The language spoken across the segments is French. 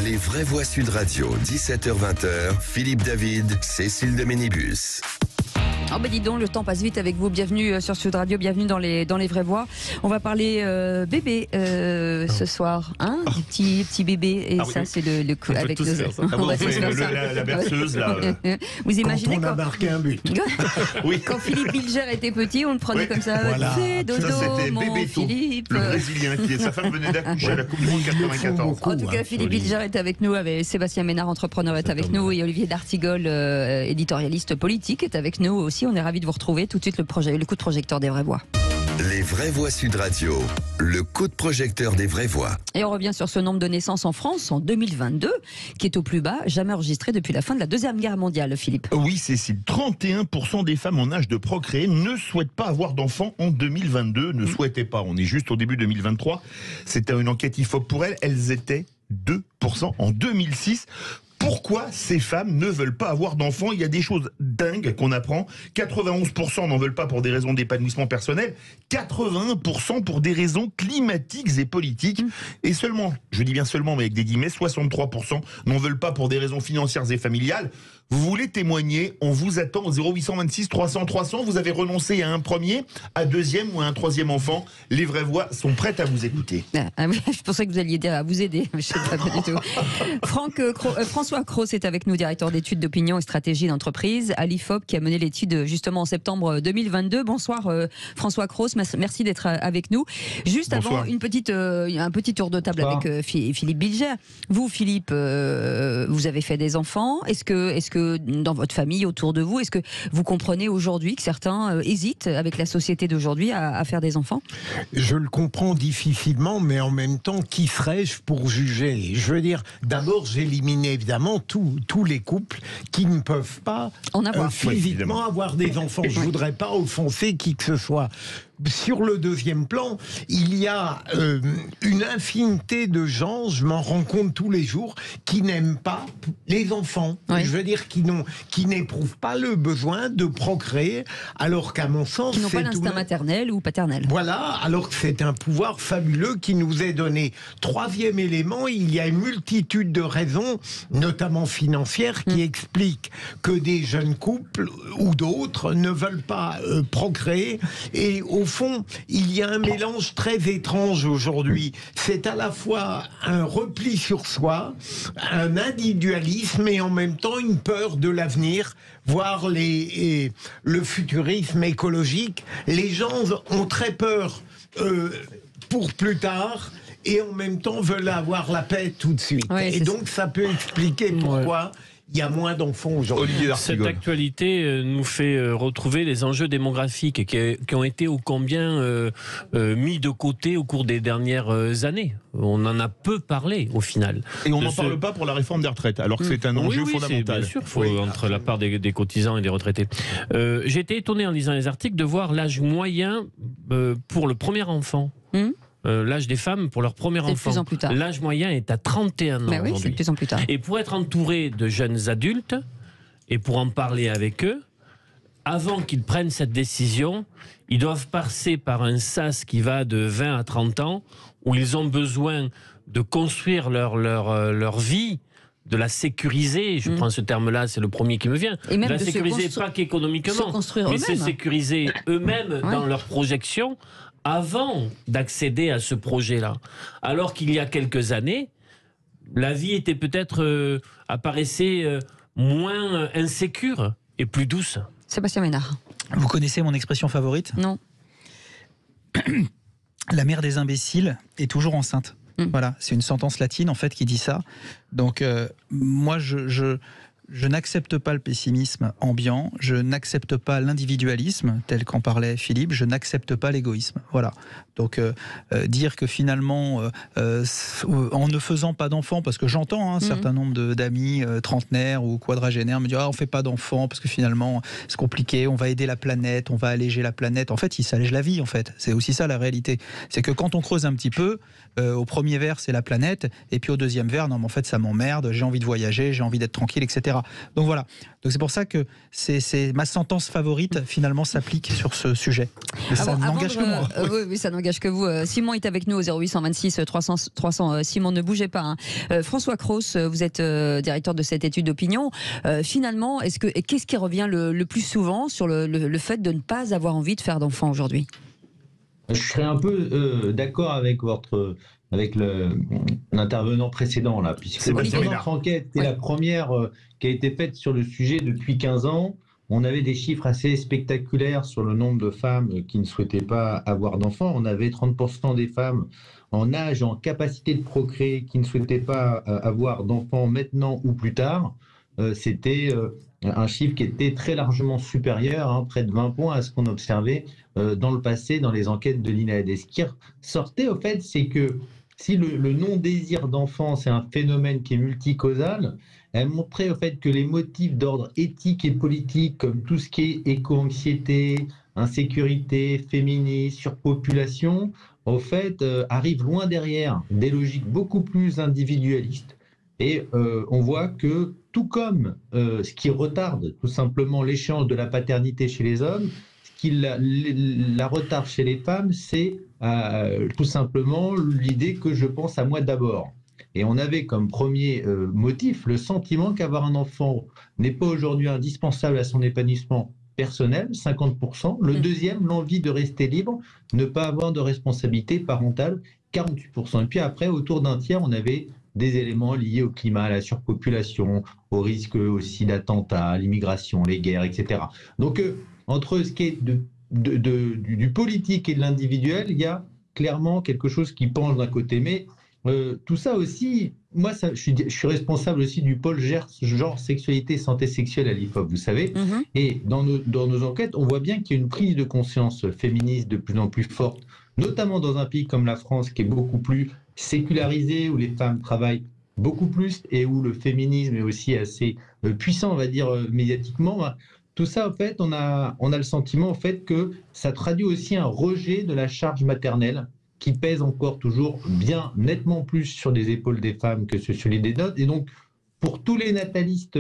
Les vraies voix Sud Radio, 17h-20h, Philippe David, Cécile de Ménibus. Oh ben dis donc, le temps passe vite avec vous. Bienvenue sur Sud Radio, bienvenue dans les vraies voix. On va parler bébé ce soir, hein, petit bébé. Et ça, c'est le coup avec nos... La berceuse là. Vous imaginez quand on a marqué un but. Oui. Quand Philippe Bilger était petit, on le prenait comme ça. Voilà. Fais dodo, Ça, c'était mon Bébéto, Philippe. le Brésilien sa femme venait d'accoucher à la Coupe du Monde 94. En tout cas, Philippe Bilger est avec nous, avec Sébastien Ménard, entrepreneur, est avec nous, et Olivier D'Artigol, éditorialiste politique, est avec nous aussi. On est ravis de vous retrouver. Tout de suite, le coup de projecteur des vraies voix. Les vraies voix Sud Radio, le coup de projecteur des vraies voix. Et on revient sur ce nombre de naissances en France en 2022, qui est au plus bas, jamais enregistré depuis la fin de la Deuxième Guerre mondiale, Philippe. Oui, Cécile, 31% des femmes en âge de procréer ne souhaitent pas avoir d'enfants en 2022, ne souhaitaient pas. On est juste au début 2023. C'était une enquête IFOP pour elles. Elles étaient 2% en 2006. Pourquoi ces femmes ne veulent pas avoir d'enfants? Il y a des choses dingues qu'on apprend. 91% n'en veulent pas pour des raisons d'épanouissement personnel, 81% pour des raisons climatiques et politiques. Et seulement, je dis bien seulement, mais avec des guillemets, 63% n'en veulent pas pour des raisons financières et familiales. Vous voulez témoigner? On vous attend au 0826 300 300. Vous avez renoncé à un premier, à deuxième ou à un troisième enfant. Les vraies voix sont prêtes à vous écouter. Ah oui, je pensais que vous alliez dire à vous aider. Je sais pas du tout. François Cros est avec nous, directeur d'études d'opinion et stratégie d'entreprise à l'IFOP, qui a mené l'étude justement en septembre 2022. Bonsoir François Cros, merci d'être avec nous. Juste Bonsoir. avant, un petit tour de table avec Philippe Bilger. Vous, Philippe, vous avez fait des enfants. Est-ce que dans votre famille, autour de vous, est-ce que vous comprenez aujourd'hui que certains hésitent avec la société d'aujourd'hui à faire des enfants? Je le comprends difficilement, mais en même temps, qui serais-je pour juger? Je veux dire, d'abord, j'élimine évidemment tous les couples qui ne peuvent pas physiquement avoir des enfants. Je voudrais pas offenser qui que ce soit. Sur le deuxième plan, il y a une infinité de gens, je m'en rends compte tous les jours, qui n'aiment pas les enfants. Oui. Je veux dire, qui n'éprouvent pas le besoin de procréer, alors qu'à mon sens... Qui n'ont pas l'instinct maternel ou paternel. Voilà, alors que c'est un pouvoir fabuleux qui nous est donné. Troisième élément, il y a une multitude de raisons, notamment financières, qui expliquent que des jeunes couples ou d'autres ne veulent pas procréer. Et au fond, il y a un mélange très étrange aujourd'hui. C'est à la fois un repli sur soi, un individualisme et en même temps une peur de l'avenir, voire le futurisme écologique. Les gens ont très peur pour plus tard et en même temps veulent avoir la paix tout de suite. Ouais, et donc ça peut expliquer pourquoi... il y a moins d'enfants aujourd'hui. Cette actualité nous fait retrouver les enjeux démographiques qui ont été ô combien mis de côté au cours des dernières années. On en a peu parlé au final. Et on n'en parle pas pour la réforme des retraites, alors que c'est un enjeu fondamental. Bien sûr, entre la part des cotisants et des retraités. J'ai été étonné en lisant les articles de voir l'âge moyen pour le premier enfant. L'âge des femmes pour leur premier enfant. L'âge moyen est à 31 ans aujourd'hui. C'est de plus en plus tard. Et pour être entouré de jeunes adultes, et pour en parler avec eux, avant qu'ils prennent cette décision, ils doivent passer par un sas qui va de 20 à 30 ans, où ils ont besoin de construire leur vie, de la sécuriser, je prends ce terme-là, c'est le premier qui me vient, et même de la sécuriser pas qu'économiquement, mais se sécuriser eux-mêmes dans leur projection, avant d'accéder à ce projet-là. Alors qu'il y a quelques années, la vie était peut-être apparaissait moins insécure et plus douce. Sébastien Ménard. Vous connaissez mon expression favorite? Non. La mère des imbéciles est toujours enceinte. Voilà, c'est une sentence latine en fait qui dit ça. Donc moi je n'accepte pas le pessimisme ambiant, je n'accepte pas l'individualisme tel qu'en parlait Philippe, je n'accepte pas l'égoïsme. Voilà. Donc dire que finalement, en ne faisant pas d'enfants, parce que j'entends un certain nombre d'amis trentenaires ou quadragénaires me dire on fait pas d'enfants parce que finalement c'est compliqué, on va aider la planète, on va alléger la planète. En fait, ils s'allègent la vie. En fait, c'est aussi ça la réalité. C'est que quand on creuse un petit peu, au premier vers c'est la planète, et puis au deuxième vers non mais en fait ça m'emmerde, j'ai envie de voyager, j'ai envie d'être tranquille, etc. etc. Donc voilà. Donc c'est pour ça que c'est ma sentence favorite finalement s'applique sur ce sujet. Et ça n'engage que moi. Oui, ça n'engage que vous. Simon est avec nous au 0826 300. Simon, ne bougez pas. François Cros, vous êtes directeur de cette étude d'opinion. Finalement, qu'est-ce qui revient le plus souvent sur le fait de ne pas avoir envie de faire d'enfants aujourd'hui? Je serais un peu d'accord avec l'intervenant précédent là, puisque notre enquête est la première qui a été faite sur le sujet depuis 15 ans. On avait des chiffres assez spectaculaires sur le nombre de femmes qui ne souhaitaient pas avoir d'enfants. On avait 30% des femmes en âge, en capacité de procréer, qui ne souhaitaient pas avoir d'enfants maintenant ou plus tard. C'était un chiffre qui était très largement supérieur, près de 20 points à ce qu'on observait dans le passé dans les enquêtes de l'INAED. Et ce qui sortait, au fait, c'est que si le non-désir d'enfant, c'est un phénomène qui est multicausal, elle montrait au fait que les motifs d'ordre éthique et politique, comme tout ce qui est éco-anxiété, insécurité, féminisme, surpopulation, au fait, arrivent loin derrière des logiques beaucoup plus individualistes. Et on voit que, tout comme ce qui retarde tout simplement l'échéance de la paternité chez les hommes, ce qui la retarde chez les femmes, c'est tout simplement l'idée que je pense à moi d'abord. Et on avait comme premier motif le sentiment qu'avoir un enfant n'est pas aujourd'hui indispensable à son épanouissement personnel, 50%. Le deuxième, l'envie de rester libre, ne pas avoir de responsabilité parentale, 48%. Et puis après, autour d'un tiers, on avait des éléments liés au climat, à la surpopulation, au risque aussi d'attentats, à l'immigration, les guerres, etc. Donc, entre ce qui est du politique et de l'individuel, il y a clairement quelque chose qui penche d'un côté. Mais tout ça aussi, moi, je suis responsable aussi du pôle genre, sexualité, santé sexuelle à l'IFOP, vous savez. Et dans nos enquêtes, on voit bien qu'il y a une prise de conscience féministe de plus en plus forte, notamment dans un pays comme la France, qui est beaucoup plus sécularisé, où les femmes travaillent beaucoup plus et où le féminisme est aussi assez puissant, on va dire, médiatiquement. Tout ça, en fait, on a le sentiment, en fait, que ça traduit aussi un rejet de la charge maternelle qui pèse encore toujours bien nettement plus sur les épaules des femmes que sur celui des notes. Et donc, pour tous les natalistes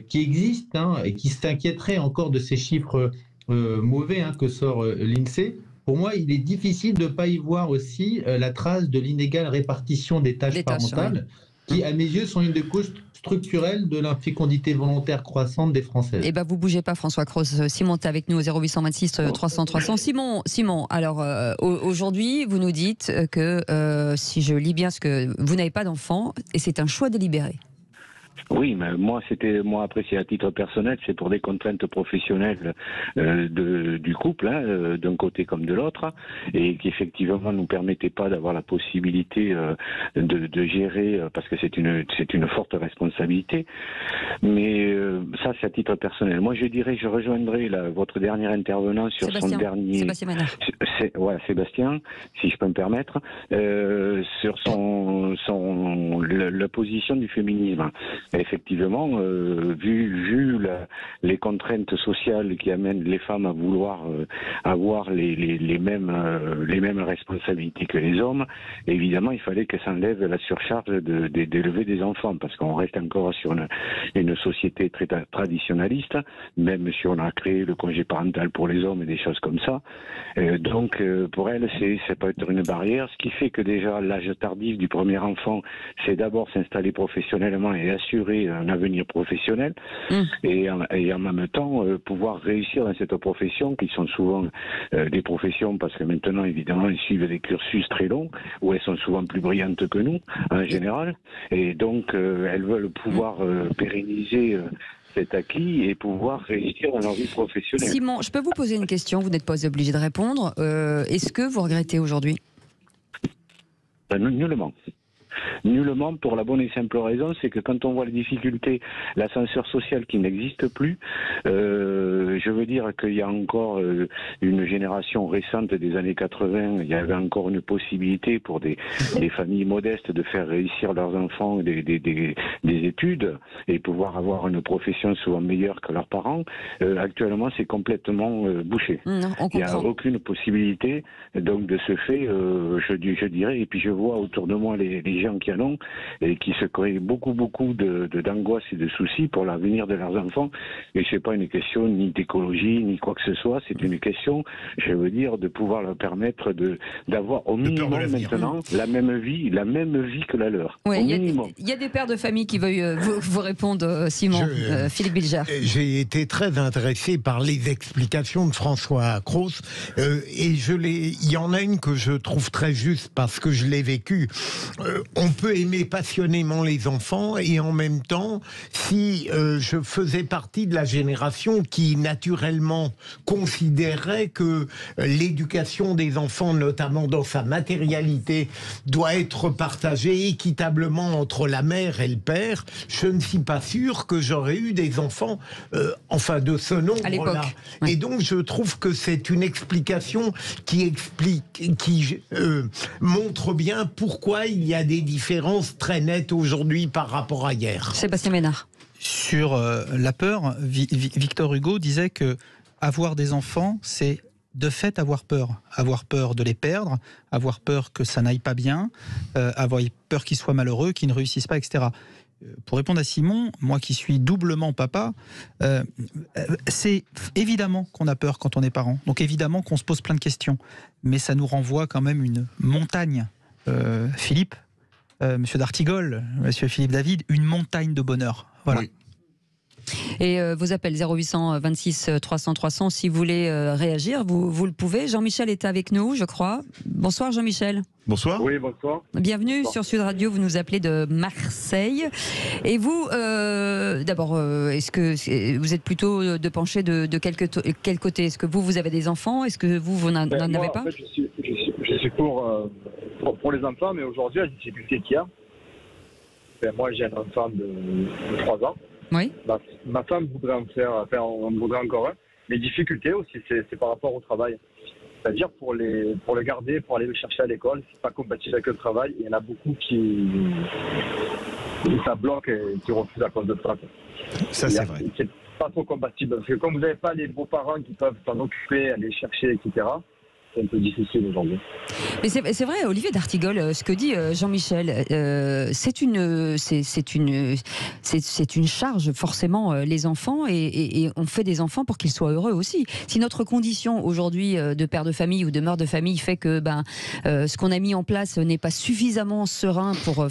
qui existent et qui s'inquiéteraient encore de ces chiffres mauvais que sort l'INSEE, pour moi, il est difficile de ne pas y voir aussi la trace de l'inégale répartition des tâches parentales, qui, à mes yeux, sont une des causes structurelles de l'infécondité volontaire croissante des Françaises. Eh bien, vous ne bougez pas, François Cros. Simon, tu es avec nous au 0826 300. Simon, alors, aujourd'hui, vous nous dites que, si je lis bien, vous n'avez pas d'enfant, et c'est un choix délibéré. Oui, mais moi, après, c'est à titre personnel, c'est pour des contraintes professionnelles du couple, d'un côté comme de l'autre, et qui effectivement nous permettaient pas d'avoir la possibilité de gérer, parce que c'est une forte responsabilité. Mais ça, c'est à titre personnel. Moi, je rejoindrai votre dernier intervenant sur son dernier. Sébastien Ménard. Sébastien, si je peux me permettre, sur la position du féminisme. Effectivement, vu les contraintes sociales qui amènent les femmes à vouloir avoir les mêmes responsabilités que les hommes, évidemment, il fallait qu'elles s'enlèvent la surcharge d'élever des enfants, parce qu'on reste encore sur une société très traditionnaliste, même si on a créé le congé parental pour les hommes et des choses comme ça. Donc, pour elles, ça peut être une barrière, ce qui fait que déjà, l'âge tardif du premier enfant, c'est d'abord s'installer professionnellement et assurer un avenir professionnel et en même temps pouvoir réussir dans cette profession qui sont souvent des professions, parce que maintenant évidemment ils suivent des cursus très longs où elles sont souvent plus brillantes que nous en général, et donc elles veulent pouvoir pérenniser cet acquis et pouvoir réussir dans leur vie professionnelle. Simon, je peux vous poser une question, vous n'êtes pas obligé de répondre. Est-ce que vous regrettez aujourd'hui? Nullement. Nullement, pour la bonne et simple raison, c'est que quand on voit les difficultés, l'ascenseur social qui n'existe plus, je veux dire qu'il y a encore une génération récente des années 80, il y avait encore une possibilité pour des familles modestes de faire réussir leurs enfants des études et pouvoir avoir une profession souvent meilleure que leurs parents. Actuellement, c'est complètement bouché. Il n'y a aucune possibilité. Donc, de ce fait, je dirais, et puis je vois autour de moi les gens gens qui en ont et qui se créent beaucoup d'angoisse et de soucis pour l'avenir de leurs enfants. Et c'est pas une question ni d'écologie ni quoi que ce soit, c'est une question, je veux dire, de pouvoir leur permettre d'avoir au minimum maintenant la même vie que la leur. Ouais, il y a des pères de famille qui veulent vous répondre, Simon. Philippe Bilger. J'ai été très intéressé par les explications de François Cros et il y en a une que je trouve très juste parce que je l'ai vécu. On peut aimer passionnément les enfants et en même temps, si je faisais partie de la génération qui naturellement considérait que l'éducation des enfants, notamment dans sa matérialité, doit être partagée équitablement entre la mère et le père, je ne suis pas sûr que j'aurais eu des enfants, enfin de ce nombre-là. Ouais. Et donc je trouve que c'est une explication qui montre bien pourquoi il y a des différences très nettes aujourd'hui par rapport à hier. Sébastien Ménard. Sur la peur, Victor Hugo disait que avoir des enfants, c'est de fait avoir peur de les perdre, avoir peur que ça n'aille pas bien, avoir peur qu'ils soient malheureux, qu'ils ne réussissent pas, etc. Pour répondre à Simon, moi qui suis doublement papa, c'est évidemment qu'on a peur quand on est parent, donc évidemment qu'on se pose plein de questions, mais ça nous renvoie quand même une montagne, Philippe, Monsieur d'Artigol, Monsieur Philippe David, une montagne de bonheur. Voilà. Oui. Et vos appels 0800 26 300 300, si vous voulez réagir, vous le pouvez. Jean-Michel est avec nous, je crois. Bonsoir Jean-Michel. Bonsoir. Oui, bonsoir. Bienvenue bonsoir. Sur Sud Radio, vous nous appelez de Marseille. Et vous, d'abord, est-ce que vous êtes plutôt de pencher de quel côté? Est-ce que vous avez des enfants? Est-ce que vous n'en avez pas? En fait, je suis pour les enfants, mais aujourd'hui, la difficulté qu'il y a, moi j'ai un enfant de 3 ans. Oui. Ma femme voudrait en faire, on voudrait encore un. Les difficultés aussi, c'est par rapport au travail. C'est-à-dire pour le garder, pour aller le chercher à l'école, c'est pas compatible avec le travail. Il y en a beaucoup qui ça bloque et qui refusent à cause de ça. Ça c'est vrai. C'est pas trop compatible parce que comme vous n'avez pas les beaux-parents qui peuvent s'en occuper, aller chercher, etc. C'est un peu difficile aujourd'hui. Mais c'est vrai, Olivier d'Artigol, ce que dit Jean-Michel, c'est une charge forcément les enfants et on fait des enfants pour qu'ils soient heureux aussi. Si notre condition aujourd'hui de père de famille ou de mère de famille fait que ce qu'on a mis en place n'est pas suffisamment serein pour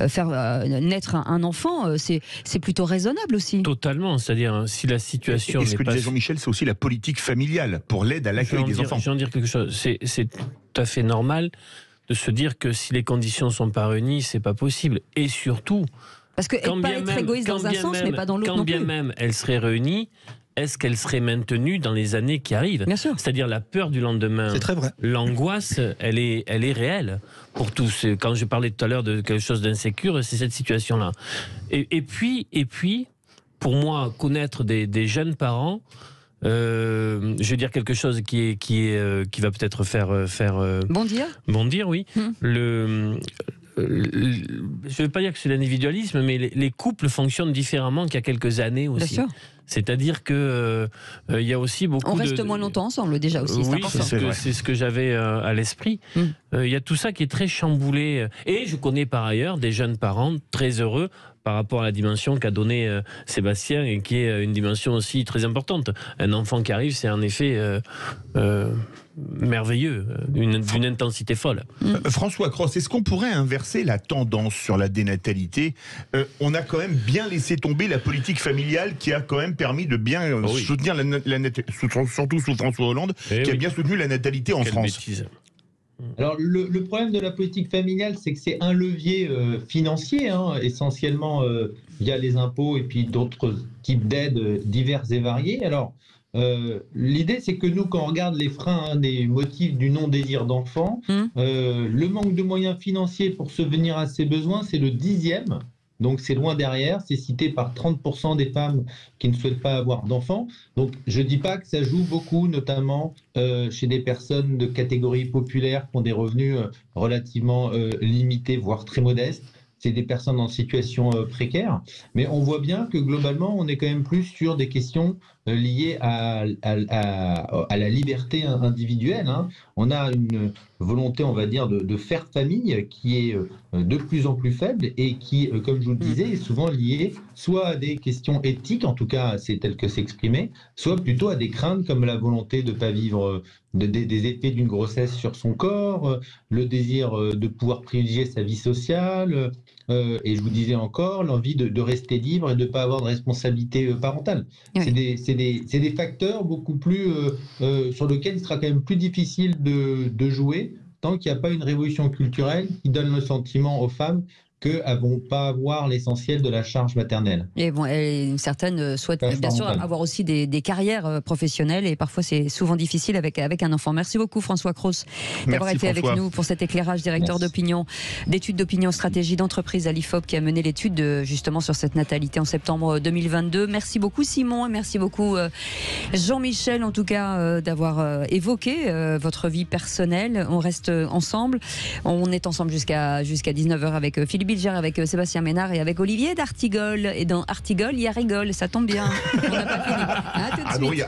faire naître un enfant, c'est plutôt raisonnable aussi. Totalement, c'est-à-dire si la situation. Et ce que disait Jean-Michel, c'est aussi la politique familiale pour l'aide à l'accueil des enfants. Dire quelque chose. C'est tout à fait normal de se dire que si les conditions sont pas réunies, c'est pas possible. Et surtout, parce que être égoïste dans un sens, mais pas dans l'autre non plus. Quand bien même elle serait réunie, est-ce qu'elle serait maintenue dans les années qui arrivent? Bien sûr. C'est-à-dire la peur du lendemain. C'est très vrai. L'angoisse, elle est réelle pour tous. Quand je parlais tout à l'heure de quelque chose d'insécure, c'est cette situation-là. Et puis, pour moi, connaître des jeunes parents. Je vais dire quelque chose qui va peut-être faire bondir, oui. Je ne veux pas dire que c'est l'individualisme, mais les couples fonctionnent différemment qu'il y a quelques années aussi. Bien sûr. C'est-à-dire que il y a aussi beaucoup. On reste moins longtemps ensemble déjà aussi. C'est important. C'est ce que j'avais à l'esprit. Il y a tout ça qui est très chamboulé. Et je connais par ailleurs des jeunes parents très heureux par rapport à la dimension qu'a donnée Sébastien et qui est une dimension aussi très importante. Un enfant qui arrive, c'est en effet merveilleux, d'une intensité folle. François Cros, est-ce qu'on pourrait inverser la tendance sur la dénatalité? On a quand même bien laissé tomber la politique familiale qui a quand même permis de bien soutenir la natalité, surtout sous François Hollande, qui a bien soutenu la natalité en France. Bêtise. Alors le problème de la politique familiale, c'est que c'est un levier financier, essentiellement via les impôts et puis d'autres types d'aides diverses et variées. Alors l'idée, c'est que nous, quand on regarde les freins des motifs du non-désir d'enfant, le manque de moyens financiers pour subvenir à ses besoins, c'est le 10e. Donc c'est loin derrière, c'est cité par 30% des femmes qui ne souhaitent pas avoir d'enfants. Donc je ne dis pas que ça joue beaucoup, notamment chez des personnes de catégorie populaire qui ont des revenus relativement limités, voire très modestes. c'est des personnes en situation précaire. Mais on voit bien que globalement, on est quand même plus sur des questions liées à la liberté individuelle. Hein. On a une volonté, on va dire, de faire famille qui est de plus en plus faible et qui, comme je vous le disais, est souvent liée soit à des questions éthiques, en tout cas c'est tel que c'est exprimé, soit plutôt à des craintes comme la volonté de ne pas vivre des effets d'une grossesse sur son corps, le désir de pouvoir privilégier sa vie sociale, et je vous disais encore, l'envie de rester libre et de ne pas avoir de responsabilité parentale. Oui. C'est des facteurs beaucoup plus sur lesquels il sera quand même plus difficile de jouer tant qu'il n'y a pas une révolution culturelle qui donne le sentiment aux femmes qu'elles ne vont pas avoir l'essentiel de la charge maternelle. Et bon, une certaine souhaite bien sûr avoir aussi des carrières professionnelles et parfois c'est souvent difficile avec un enfant. Merci beaucoup François Cros d'avoir été avec nous pour cet éclairage, directeur d'opinion, d'études d'opinion, stratégie d'entreprise à l'IFOP qui a mené l'étude justement sur cette natalité en septembre 2022. Merci beaucoup Simon et merci beaucoup Jean-Michel en tout cas d'avoir évoqué votre vie personnelle. On reste ensemble, on est ensemble jusqu'à 19h avec Philippe Bilger, avec Sébastien Ménard et avec Olivier d'Artigol. Et dans Artigol, il y a rigole, ça tombe bien. On n'a pas fini. À tout de suite.